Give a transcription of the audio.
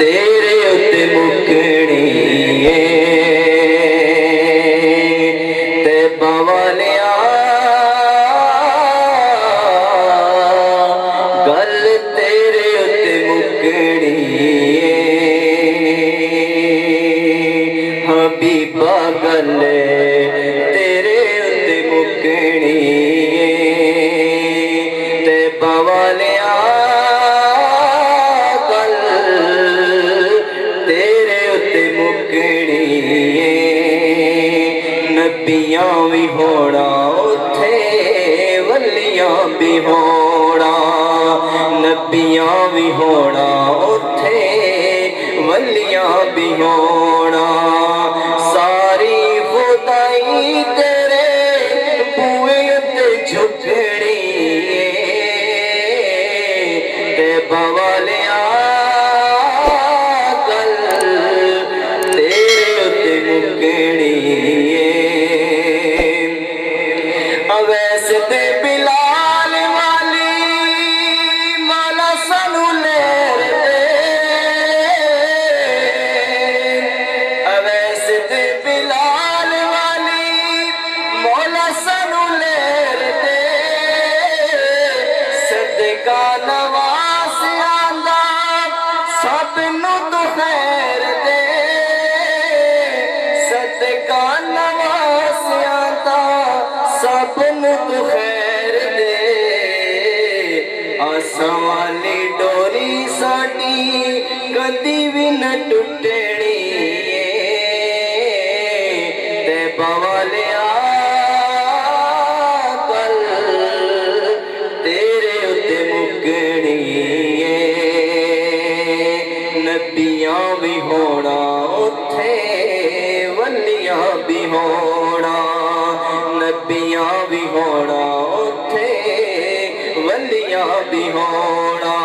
तेरे उत्ते मुकनी ते बवालिया गल तेरे उत्ते मुकनी हबीबा गल तेरे उत्ते मुकनी ते बवालिया गल तेरे उत्ते मुकनी नबियां भी होना उथे वलियां भी होना नबियां भी होना उथे वलियां भी होना सारी खुदाई तेरे बूए ते झुकनी ते बवालिया गल तेरे उत्ते मुकनी अवैस ते बिलाल वाली मौला सानू लेर दे अवैस ते बिलाल वाली मौला सानू लेर दे सदका नवास आंदा सब नू तू खैर दे सदका नवास आंदा सब नू तू खैर दे आसां वाली डोरी साडी कदी भी न टुटनी ते बवालिया गल तेरे उत्ते मुकनी नबियां भी होना उथे वलियां भी होना नबियां भी होना उथे वलियां भी होना